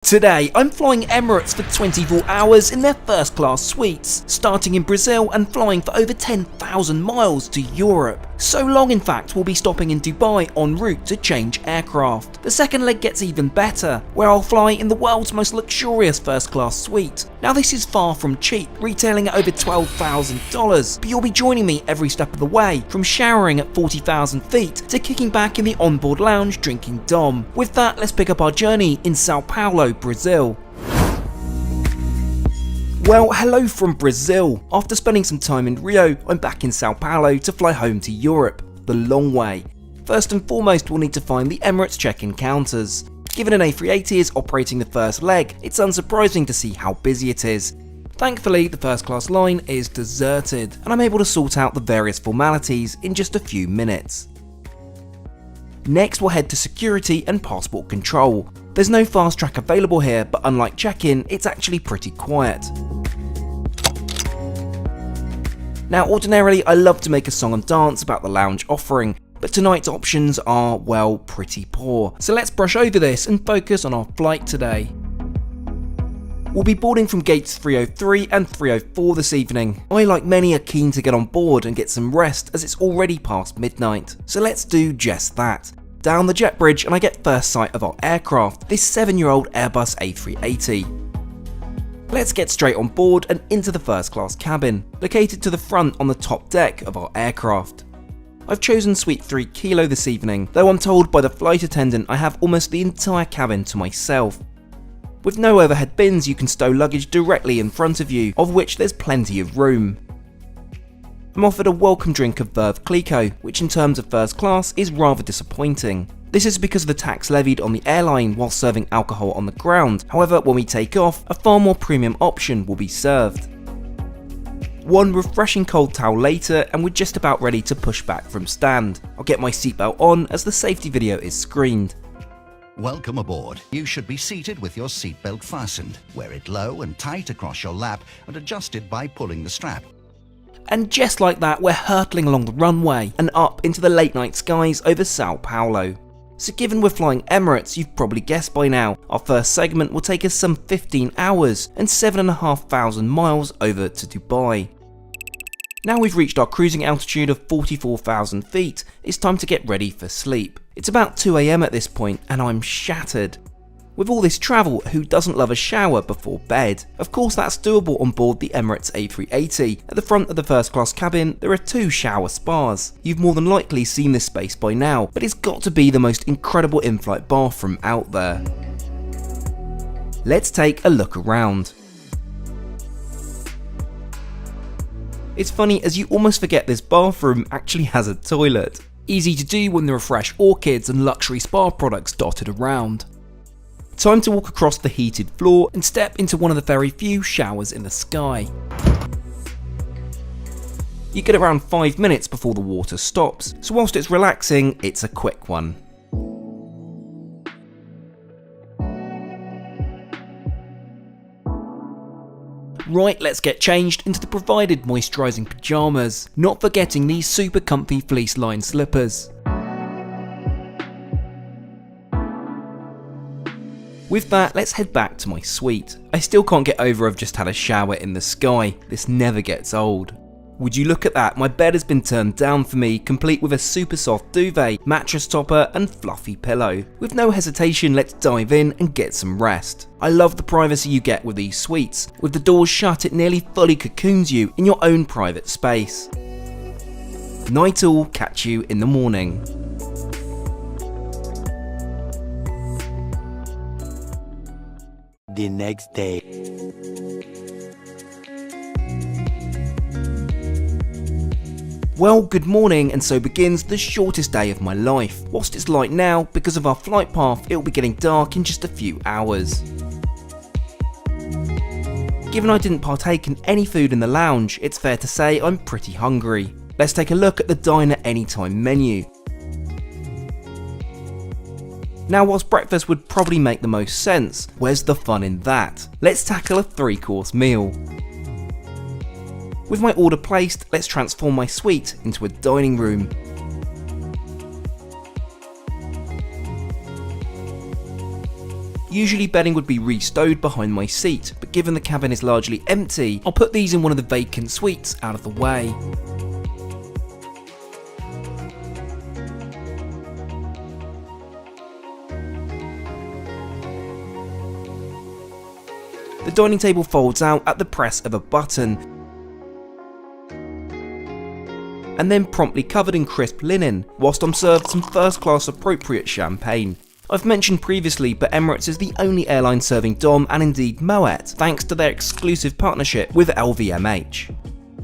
Today, I'm flying Emirates for 24 hours in their first class suites, starting in Brazil and flying for over 10,000 miles to Europe. So long in fact, we'll be stopping in Dubai en route to change aircraft. The second leg gets even better, where I'll fly in the world's most luxurious first class suite. Now this is far from cheap, retailing at over $12,000, but you'll be joining me every step of the way, from showering at 40,000 feet to kicking back in the onboard lounge drinking Dom. With that, let's pick up our journey in Sao Paulo, Brazil. Well, hello from Brazil. After spending some time in Rio, I'm back in Sao Paulo to fly home to Europe, the long way. First and foremost, we'll need to find the Emirates check-in counters. Given an A380 is operating the first leg, it's unsurprising to see how busy it is. Thankfully, the first class line is deserted, and I'm able to sort out the various formalities in just a few minutes. Next, we'll head to security and passport control. There's no fast track available here, but unlike check-in, it's actually pretty quiet. Now, ordinarily, I love to make a song and dance about the lounge offering, but tonight's options are, well, pretty poor. So let's brush over this and focus on our flight today. We'll be boarding from gates 303 and 304 this evening. I, like many, are keen to get on board and get some rest as it's already past midnight. So let's do just that. Down the jet bridge and I get first sight of our aircraft, this 7-year-old Airbus A380. Let's get straight on board and into the first class cabin, located to the front on the top deck of our aircraft. I've chosen Suite 3 Kilo this evening, though I'm told by the flight attendant I have almost the entire cabin to myself. With no overhead bins, you can stow luggage directly in front of you, of which there's plenty of room. I'm offered a welcome drink of Veuve Clicquot, which in terms of first class is rather disappointing. This is because of the tax levied on the airline while serving alcohol on the ground. However, when we take off, a far more premium option will be served. One refreshing cold towel later and we're just about ready to push back from stand. I'll get my seatbelt on as the safety video is screened. Welcome aboard. You should be seated with your seatbelt fastened. Wear it low and tight across your lap and adjust it by pulling the strap. And just like that, we're hurtling along the runway and up into the late night skies over Sao Paulo. So given we're flying Emirates, you've probably guessed by now, our first segment will take us some 15 hours and 7,500 miles over to Dubai. Now we've reached our cruising altitude of 44,000 feet, it's time to get ready for sleep. It's about 2 AM at this point and I'm shattered. With all this travel, who doesn't love a shower before bed? Of course that's doable on board the Emirates A380. At the front of the first class cabin, there are 2 shower spas. You've more than likely seen this space by now, but it's got to be the most incredible in-flight bathroom out there. Let's take a look around. It's funny as you almost forget this bathroom actually has a toilet. Easy to do when there are fresh orchids and luxury spa products dotted around. Time to walk across the heated floor and step into one of the very few showers in the sky. You get around 5 minutes before the water stops, so whilst it's relaxing, it's a quick one. Right, let's get changed into the provided moisturising pyjamas, not forgetting these super comfy fleece lined slippers. With that, let's head back to my suite. I still can't get over I've just had a shower in the sky. This never gets old. Would you look at that, my bed has been turned down for me, complete with a super soft duvet, mattress topper and fluffy pillow. With no hesitation, let's dive in and get some rest. I love the privacy you get with these suites. With the doors shut, it nearly fully cocoons you in your own private space. Night all, catch you in the morning. The next day. Well, good morning, and so begins the shortest day of my life. Whilst it's light now, because of our flight path, it'll be getting dark in just a few hours. Given I didn't partake in any food in the lounge, it's fair to say I'm pretty hungry. Let's take a look at the Diner Anytime menu. Now, whilst breakfast would probably make the most sense, where's the fun in that? Let's tackle a 3-course meal. With my order placed, let's transform my suite into a dining room. Usually bedding would be restowed behind my seat, but given the cabin is largely empty, I'll put these in one of the vacant suites out of the way. The dining table folds out at the press of a button, and then promptly covered in crisp linen, whilst I'm served some first class appropriate champagne. I've mentioned previously, but Emirates is the only airline serving Dom and indeed Moet, thanks to their exclusive partnership with LVMH.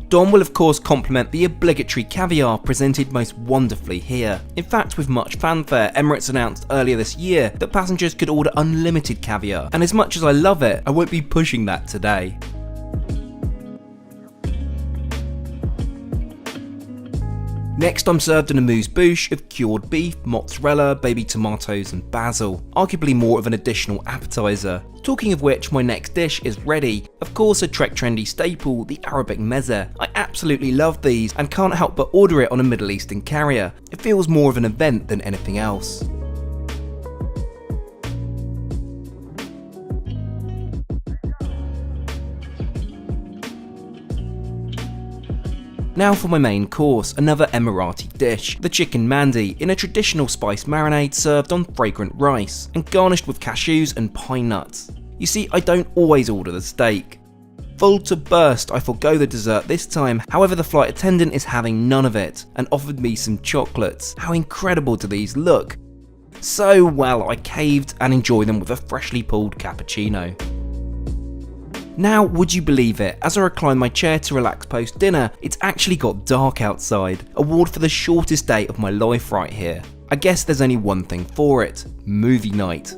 Dom will of course complement the obligatory caviar presented most wonderfully here. In fact, with much fanfare, Emirates announced earlier this year that passengers could order unlimited caviar, and as much as I love it, I won't be pushing that today. Next, I'm served an amuse-bouche of cured beef, mozzarella, baby tomatoes and basil, arguably more of an additional appetizer. Talking of which, my next dish is ready. Of course, a Trek trendy staple, the Arabic meze. I absolutely love these and can't help but order it on a Middle Eastern carrier. It feels more of an event than anything else. Now for my main course, another Emirati dish, the chicken mandi, in a traditional spice marinade served on fragrant rice, and garnished with cashews and pine nuts. You see, I don't always order the steak. Full to burst, I forgo the dessert this time, however the flight attendant is having none of it, and offered me some chocolates. How incredible do these look? So well, I caved and enjoyed them with a freshly pulled cappuccino. Now, would you believe it, as I recline my chair to relax post dinner, it's actually got dark outside. Award for the shortest day of my life right here. I guess there's only one thing for it: movie night.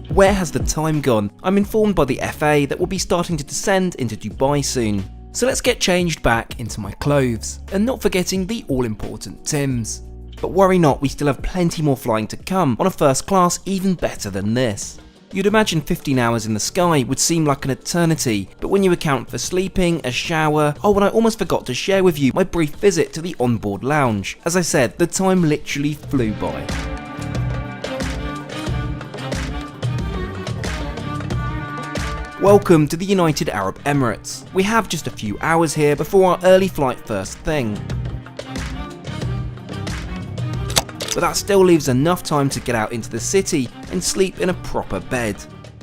Where has the time gone? I'm informed by the FA that we'll be starting to descend into Dubai soon. So let's get changed back into my clothes, and not forgetting the all-important Tims. But worry not, we still have plenty more flying to come on a first class even better than this. You'd imagine 15 hours in the sky would seem like an eternity, but when you account for sleeping, a shower, oh, and I almost forgot to share with you my brief visit to the onboard lounge. As I said, the time literally flew by. Welcome to the United Arab Emirates. We have just a few hours here before our early flight first thing. But that still leaves enough time to get out into the city and sleep in a proper bed.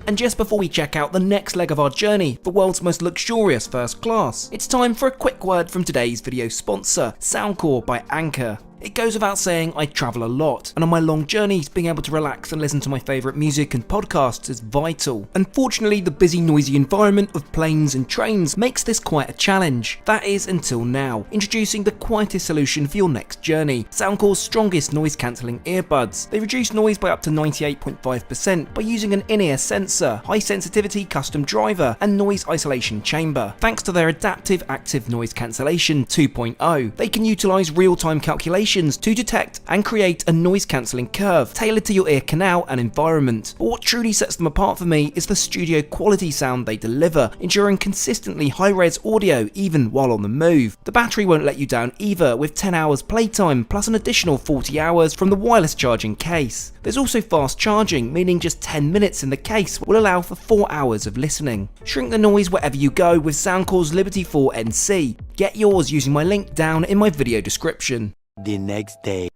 And just before we check out the next leg of our journey, the world's most luxurious first class, it's time for a quick word from today's video sponsor, Soundcore by Anchor. It goes without saying I travel a lot, and on my long journeys being able to relax and listen to my favourite music and podcasts is vital. Unfortunately, the busy noisy environment of planes and trains makes this quite a challenge. That is until now. Introducing the quietest solution for your next journey, Soundcore's strongest noise cancelling earbuds. They reduce noise by up to 98.5% by using an in-ear sensor, high sensitivity custom driver and noise isolation chamber. Thanks to their adaptive active noise cancellation 2.0, they can utilise real-time calculations to detect and create a noise cancelling curve tailored to your ear canal and environment. But what truly sets them apart for me is the studio quality sound they deliver, ensuring consistently high-res audio even while on the move. The battery won't let you down either, with 10 hours playtime plus an additional 40 hours from the wireless charging case. There's also fast charging, meaning just 10 minutes in the case will allow for 4 hours of listening. Shrink the noise wherever you go with Soundcore's Liberty 4 NC. Get yours using my link down in my video description. The next day.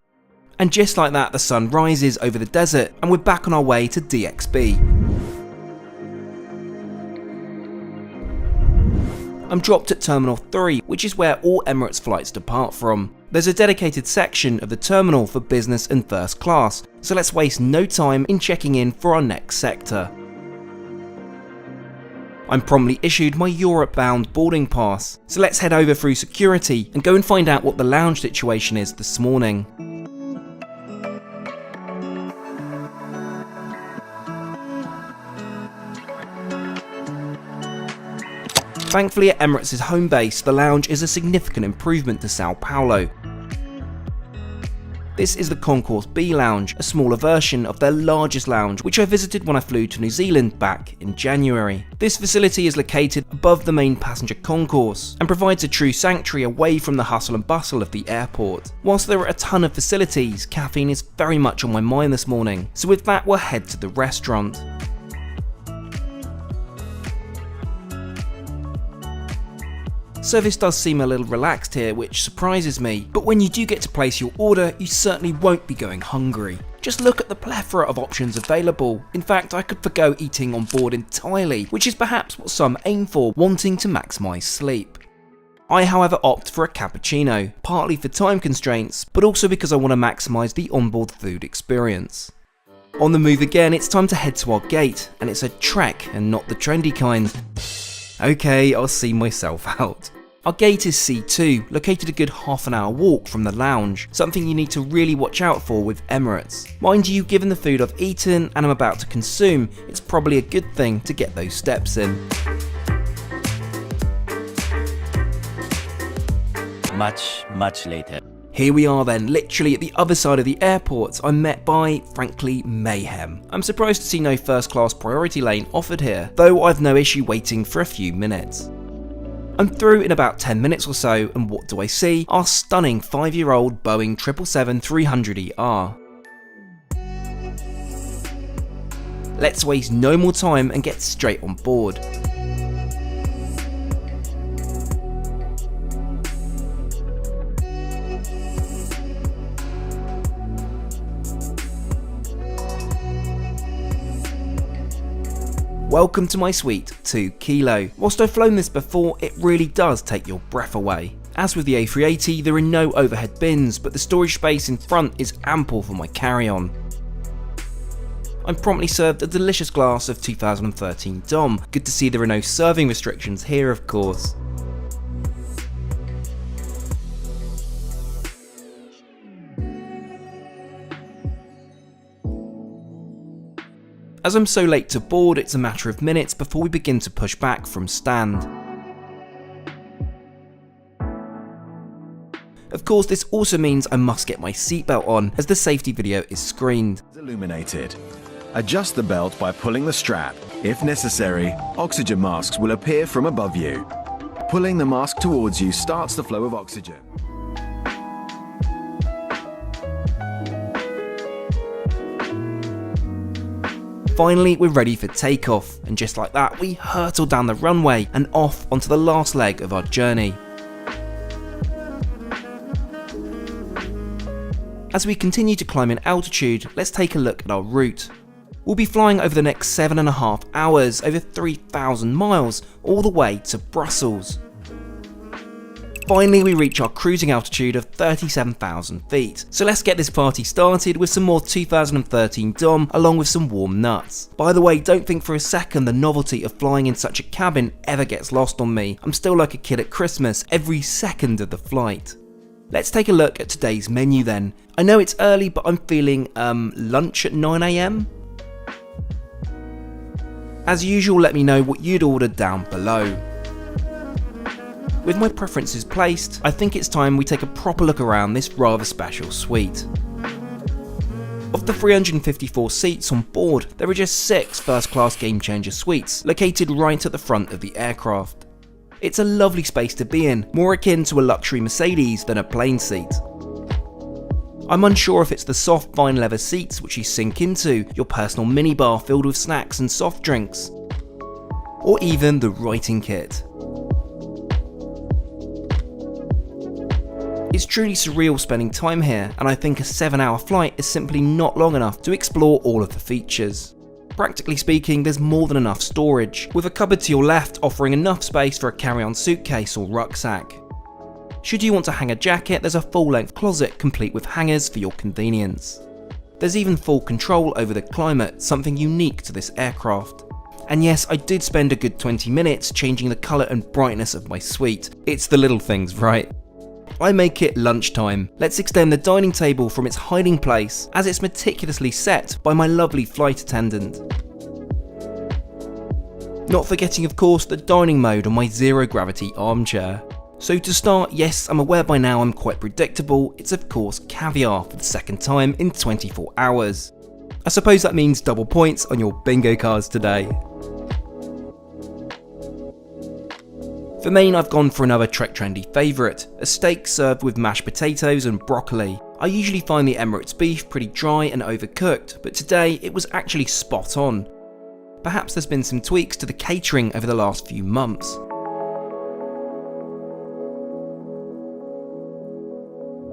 And just like that, the sun rises over the desert and we're back on our way to DXB. I'm dropped at Terminal 3, which is where all Emirates flights depart from. There's a dedicated section of the terminal for business and first class, so let's waste no time in checking in for our next sector. I'm promptly issued my Europe-bound boarding pass, so let's head over through security and go and find out what the lounge situation is this morning. Thankfully at Emirates' home base, the lounge is a significant improvement to Sao Paulo. This is the Concourse B Lounge, a smaller version of their largest lounge, which I visited when I flew to New Zealand back in January. This facility is located above the main passenger concourse and provides a true sanctuary away from the hustle and bustle of the airport. Whilst there are a ton of facilities, caffeine is very much on my mind this morning, so with that we'll head to the restaurant. Service does seem a little relaxed here, which surprises me, but when you do get to place your order, you certainly won't be going hungry. Just look at the plethora of options available. In fact, I could forgo eating on board entirely, which is perhaps what some aim for, wanting to maximise sleep. I however opt for a cappuccino, partly for time constraints, but also because I want to maximise the onboard food experience. On the move again, it's time to head to our gate, and it's a trek and not the trendy kind. Okay, I'll see myself out. Our gate is C2, located a good half an hour walk from the lounge, something you need to really watch out for with Emirates. Mind you, given the food I've eaten and I'm about to consume, it's probably a good thing to get those steps in. Much later. Here we are then, literally at the other side of the airport. I'm met by, frankly, mayhem. I'm surprised to see no first class priority lane offered here, though I've no issue waiting for a few minutes. I'm through in about 10 minutes or so, and what do I see? Our stunning 5-year-old Boeing 777-300ER. Let's waste no more time and get straight on board. Welcome to my suite, 2 Kilo. Whilst I've flown this before, it really does take your breath away. As with the A380, there are no overhead bins, but the storage space in front is ample for my carry-on. I'm promptly served a delicious glass of 2013 Dom. Good to see there are no serving restrictions here, of course. As I'm so late to board, it's a matter of minutes before we begin to push back from stand. Of course, this also means I must get my seatbelt on, as the safety video is screened. Illuminated. Adjust the belt by pulling the strap. If necessary, oxygen masks will appear from above you. Pulling the mask towards you starts the flow of oxygen. Finally, we're ready for takeoff, and just like that, we hurtle down the runway and off onto the last leg of our journey. As we continue to climb in altitude, let's take a look at our route. We'll be flying over the next 7.5 hours, over 3,000 miles, all the way to Brussels. Finally, we reach our cruising altitude of 37,000 feet. So let's get this party started with some more 2013 Dom along with some warm nuts. By the way, don't think for a second the novelty of flying in such a cabin ever gets lost on me. I'm still like a kid at Christmas every second of the flight. Let's take a look at today's menu then. I know it's early, but I'm feeling lunch at 9 AM. As usual, let me know what you'd ordered down below. With my preferences placed, I think it's time we take a proper look around this rather special suite. Of the 354 seats on board, there are just 6 first-class Gamechanger Suites, located right at the front of the aircraft. It's a lovely space to be in, more akin to a luxury Mercedes than a plane seat. I'm unsure if it's the soft fine leather seats which you sink into, your personal minibar filled with snacks and soft drinks, or even the writing kit. It's truly surreal spending time here, and I think a 7-hour flight is simply not long enough to explore all of the features. Practically speaking, there's more than enough storage, with a cupboard to your left offering enough space for a carry-on suitcase or rucksack. Should you want to hang a jacket, there's a full-length closet complete with hangers for your convenience. There's even full control over the climate, something unique to this aircraft. And yes, I did spend a good 20 minutes changing the colour and brightness of my suite. It's the little things, right? I make it lunchtime. Let's extend the dining table from its hiding place, as it's meticulously set by my lovely flight attendant. Not forgetting, of course, the dining mode on my zero gravity armchair. So to start, yes, I'm aware by now I'm quite predictable, it's of course caviar for the second time in 24 hours. I suppose that means double points on your bingo cards today. For main, I've gone for another Trek Trendy favourite, a steak served with mashed potatoes and broccoli. I usually find the Emirates beef pretty dry and overcooked, but today it was actually spot on. Perhaps there's been some tweaks to the catering over the last few months.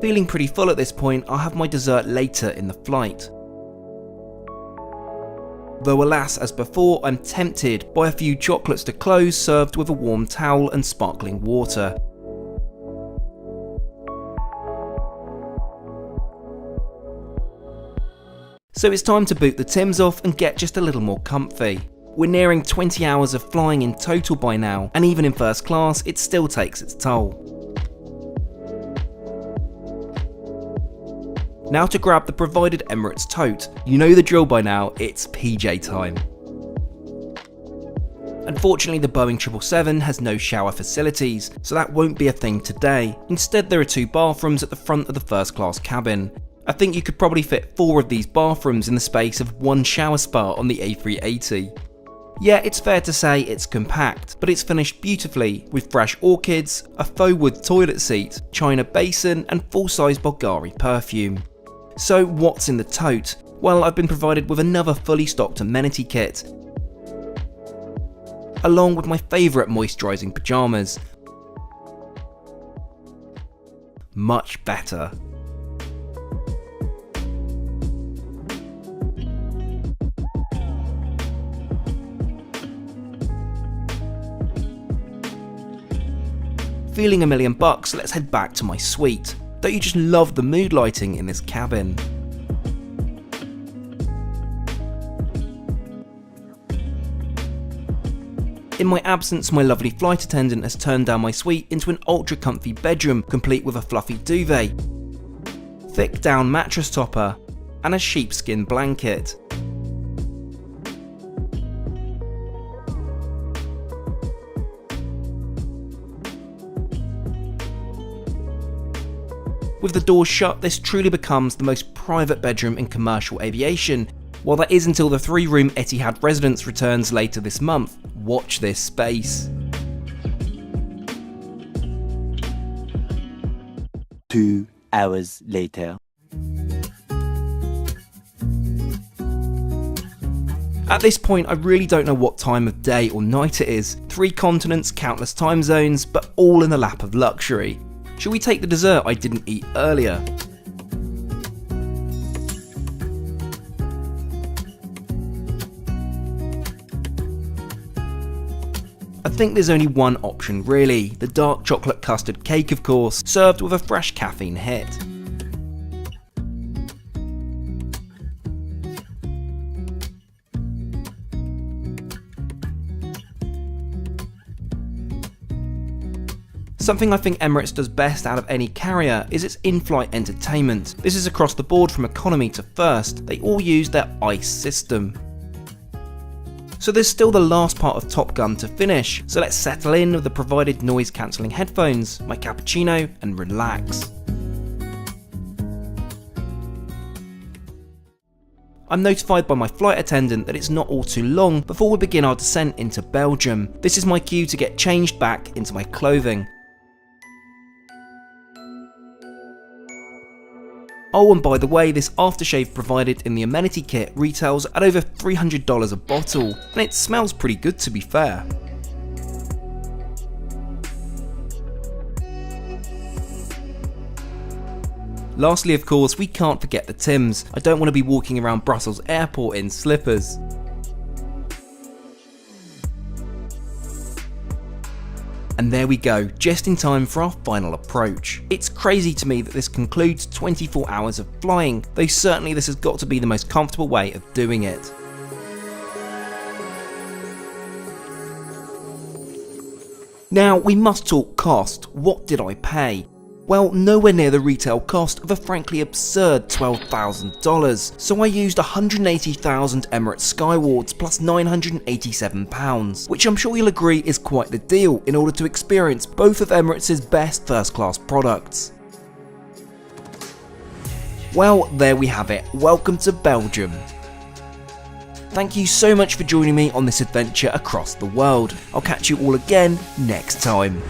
Feeling pretty full at this point, I'll have my dessert later in the flight. Though alas, as before, I'm tempted by a few chocolates to close served with a warm towel and sparkling water. So it's time to boot the Tims off and get just a little more comfy. We're nearing 20 hours of flying in total by now, and even in first class, it still takes its toll. Now to grab the provided Emirates tote. You know the drill by now, it's PJ time. Unfortunately, the Boeing 777 has no shower facilities, so that won't be a thing today. Instead, there are 2 bathrooms at the front of the first class cabin. I think you could probably fit 4 of these bathrooms in the space of 1 shower spot on the A380. Yeah, it's fair to say it's compact, but it's finished beautifully with fresh orchids, a faux wood toilet seat, china basin and full-size Bulgari perfume. So what's in the tote? Well, I've been provided with another fully stocked amenity kit, along with my favourite moisturising pyjamas. Much better. Feeling $1,000,000, let's head back to my suite. Don't you just love the mood lighting in this cabin? In my absence, my lovely flight attendant has turned down my suite into an ultra comfy bedroom complete with a fluffy duvet, thick down mattress topper and a sheepskin blanket. With the doors shut, this truly becomes the most private bedroom in commercial aviation. While that is until the 3-room Etihad residence returns later this month, watch this space. 2 hours later. At this point, I really don't know what time of day or night it is. 3 continents, countless time zones, but all in the lap of luxury. Should we take the dessert I didn't eat earlier? I think there's only one option really, the dark chocolate custard cake of course, served with a fresh caffeine hit. Something I think Emirates does best out of any carrier is its in-flight entertainment. This is across the board from economy to first, they all use their ICE system. So there's still the last part of Top Gun to finish, so let's settle in with the provided noise cancelling headphones, my cappuccino and relax. I'm notified by my flight attendant that it's not all too long before we begin our descent into Belgium. This is my cue to get changed back into my clothing. Oh, and by the way, this aftershave provided in the amenity kit retails at over $300 a bottle, and it smells pretty good to be fair. Lastly, of course, we can't forget the Tims. I don't want to be walking around Brussels airport in slippers. And there we go, just in time for our final approach. It's crazy to me that this concludes 24 hours of flying, though certainly this has got to be the most comfortable way of doing it. Now, we must talk cost. What did I pay? Well, nowhere near the retail cost of a frankly absurd $12,000, so I used 180,000 Emirates Skywards plus £987, which I'm sure you'll agree is quite the deal in order to experience both of Emirates' best first class products. Well, there we have it. Welcome to Belgium. Thank you so much for joining me on this adventure across the world. I'll catch you all again next time.